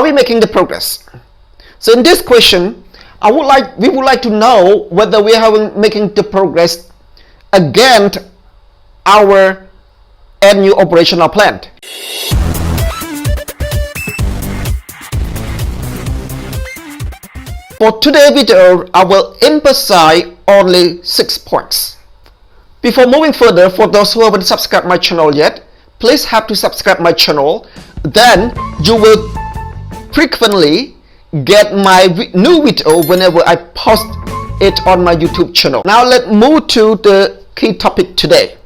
we making the progress? So in this question, we would like to know whether we are making the progress against our annual operational plan. For today's video, I will emphasize only 6 points. Before moving further, for those who haven't subscribed my channel yet, please have to subscribe my channel. Then you will frequently get my new video whenever I post it on my YouTube channel. Now let's move to the key topic today.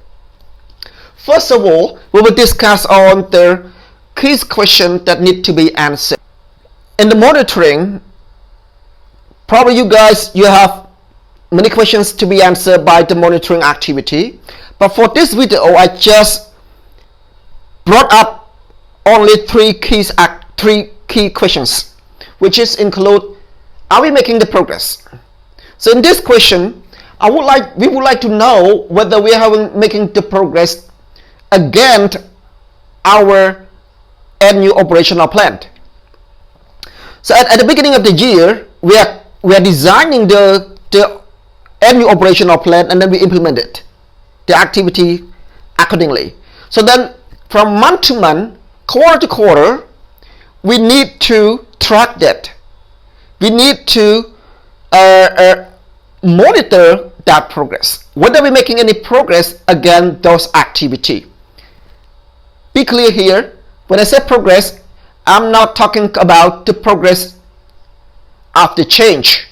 First of all, we will discuss on the key question that need to be answered. In the monitoring, probably you have many questions to be answered by the monitoring activity. But for this video, I just brought up only three key questions, which is include, are we making the progress? So in this question, we would like to know whether we are making the progress against our annual operational plan. So at the beginning of the year, we are designing the annual operational plan, and then we implement it, the activity accordingly. So then from month to month, quarter to quarter, we need to track that. We need to monitor that progress, whether we're making any progress against those activity. Be clear here, when I say progress, I'm not talking about the progress of the change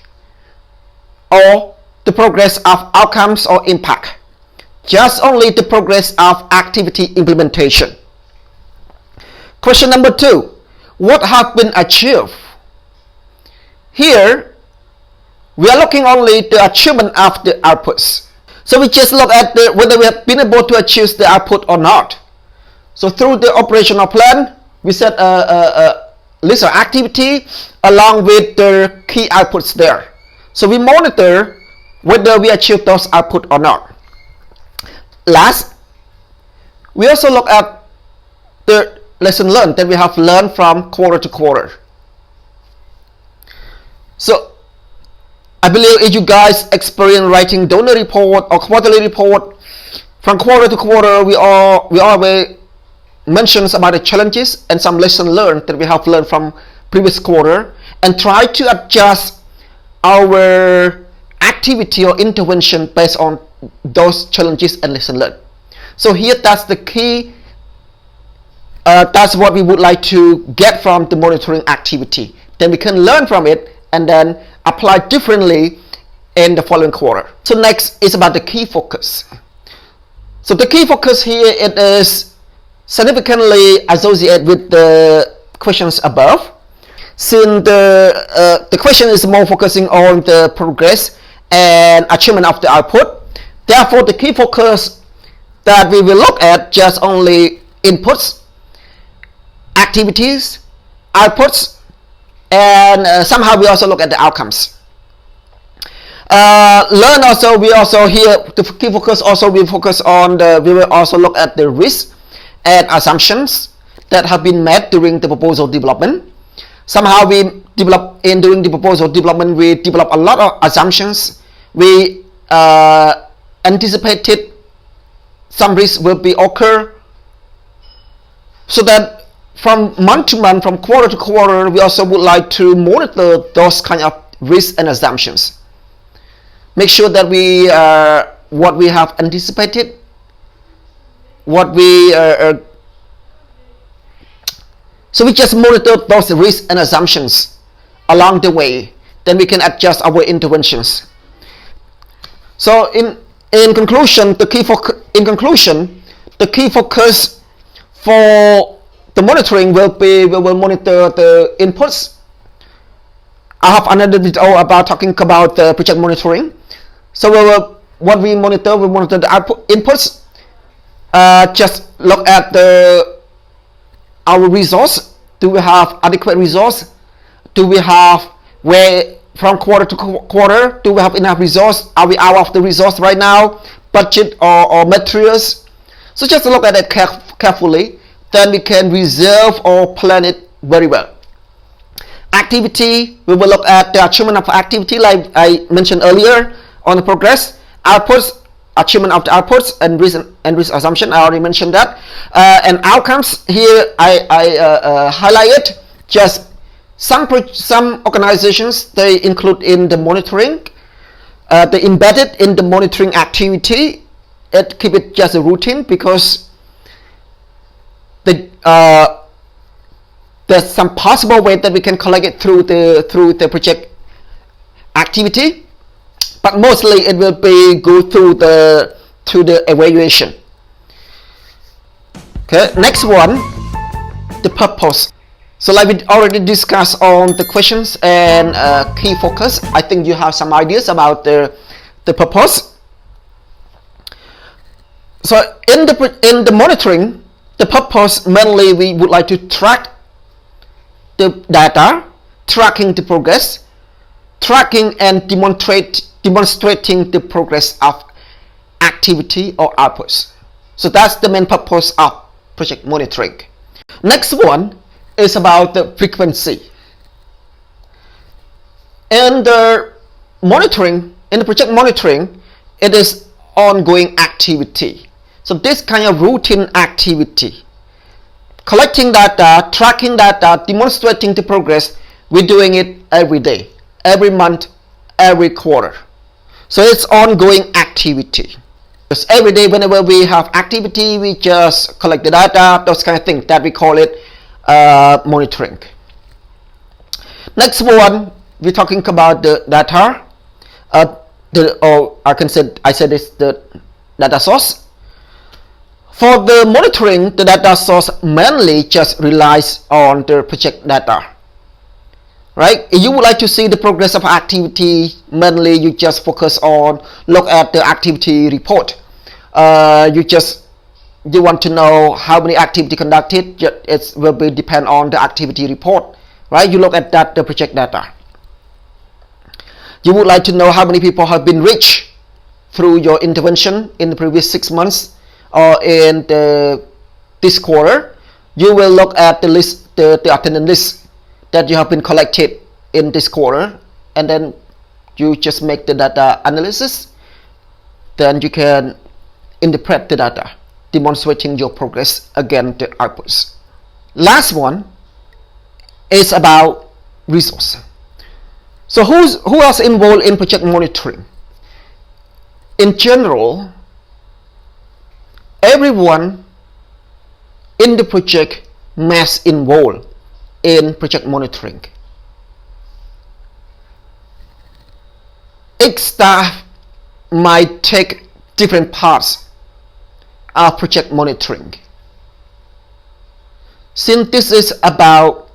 or the progress of outcomes or impact, just only the progress of activity implementation. Question number 2, what have been achieved? Here we are looking only the achievement of the outputs. So we just look at whether we have been able to achieve the output or not. So through the operational plan, we set a list of activity along with the key outputs there. So we monitor whether we achieve those output or not. Last, we also look at the lesson learned that we have learned from quarter to quarter. So I believe if you guys experience writing donor report or quarterly report, from quarter to quarter, we always mentions about the challenges and some lesson learned that we have learned from previous quarter, and try to adjust our activity or intervention based on those challenges and lesson learned. So here, that's the key. That's what we would like to get from the monitoring activity. Then we can learn from it and then apply differently in the following quarter. So next is about the key focus. So the key focus here, it is significantly associated with the questions above. Since the question is more focusing on the progress and achievement of the output, therefore the key focus that we will look at just only inputs, activities, outputs, and somehow we also look at the outcomes. Learn also, we also here, the key focus also we focus on we will also look at the risks and assumptions that have been made during the proposal development. Somehow during the proposal development, we develop a lot of assumptions. We anticipated some risks will be occur, so that from month to month, from quarter to quarter, we also would like to monitor those kind of risks and assumptions. Make sure that we what we have anticipated, what we so we just monitor those risks and assumptions along the way. Then we can adjust our interventions. So in conclusion, the key focus for the monitoring will be, we will monitor the inputs. I have another video about talking about the project monitoring. So what we monitor the output inputs. Just look at our resource. Do we have adequate resource? Do we have, where from quarter to quarter, do we have enough resource? Are we out of the resource right now? Budget or materials? So just look at it carefully, then we can reserve or plan it very well. Activity, we will look at the achievement of activity like I mentioned earlier on the progress. Outputs, achievement of the outputs, and risk assumption, I already mentioned that. And outcomes, here I highlight it. Just some organizations, they include in the monitoring, they embedded in the monitoring activity. It keep it just a routine because there's some possible way that we can collect it through the project activity, but mostly it will be go through the evaluation. Okay, next one, the purpose. So like we already discussed on the questions and key focus, I think you have some ideas about the purpose. So in the monitoring, the purpose mainly we would like to track the data, tracking the progress, tracking and demonstrating the progress of activity or outputs. So that's the main purpose of project monitoring. Next one is about the frequency. In the monitoring, in the project monitoring, it is ongoing activity. So this kind of routine activity, collecting data, tracking data, demonstrating the progress, we're doing it every day, every month, every quarter. So it's ongoing activity. Because every day whenever we have activity, we just collect the data, those kind of things that we call it monitoring. Next one, we're talking about the data. I said it's the data source. For the monitoring, the data source mainly just relies on the project data. Right? If you would like to see the progress of activity, mainly you just focus on look at the activity report. You want to know how many activity conducted. It will be depend on the activity report. Right? You look at that the project data. You would like to know how many people have been reached through your intervention in the previous 6 months or in this quarter. You will look at the list, the attendance list that you have been collected in this quarter, and then you just make the data analysis. Then you can interpret the data, demonstrating your progress against the outputs. Last one is about resource. So who else involved in project monitoring? In general, everyone in the project must involved in project monitoring. Each staff might take different parts of project monitoring. Since this is about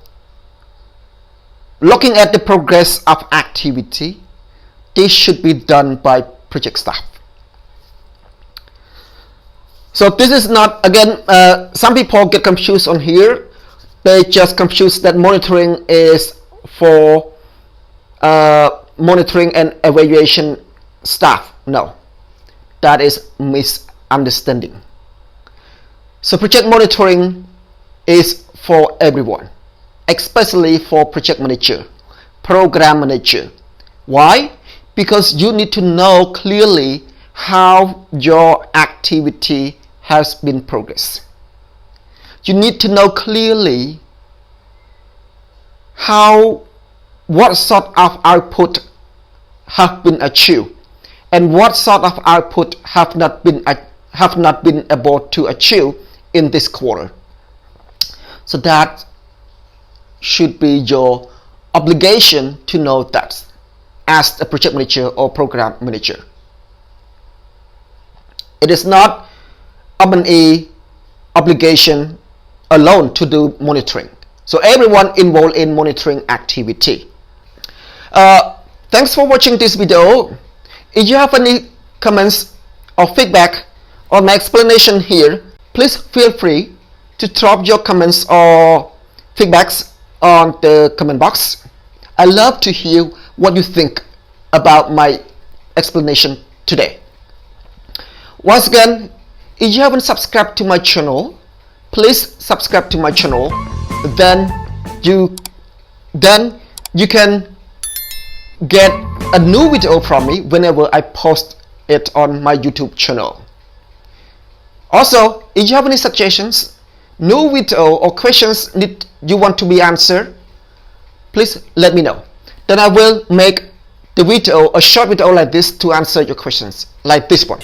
looking at the progress of activity, this should be done by project staff. So this is not, again, some people get confused on here. They just confuse that monitoring is for monitoring and evaluation staff. No, that is misunderstanding. So project monitoring is for everyone, especially for project manager, program manager. Why? Because you need to know clearly how your activity has been progressed. You need to know clearly what sort of output have been achieved and what sort of output have not been able to achieve in this quarter. So that should be your obligation to know that as a project manager or program manager. It is not an obligation alone to do monitoring. So everyone involved in monitoring activity. Thanks for watching this video. If you have any comments or feedback on my explanation here, please feel free to drop your comments or feedbacks on the comment box. I love to hear what you think about my explanation today. Once again, if you haven't subscribed to my channel, please subscribe to my channel. Then you can get a new video from me whenever I post it on my YouTube channel. Also, if you have any suggestions, new video or questions you want to be answered, please let me know. Then I will make the video, a short video like this, to answer your questions, like this one.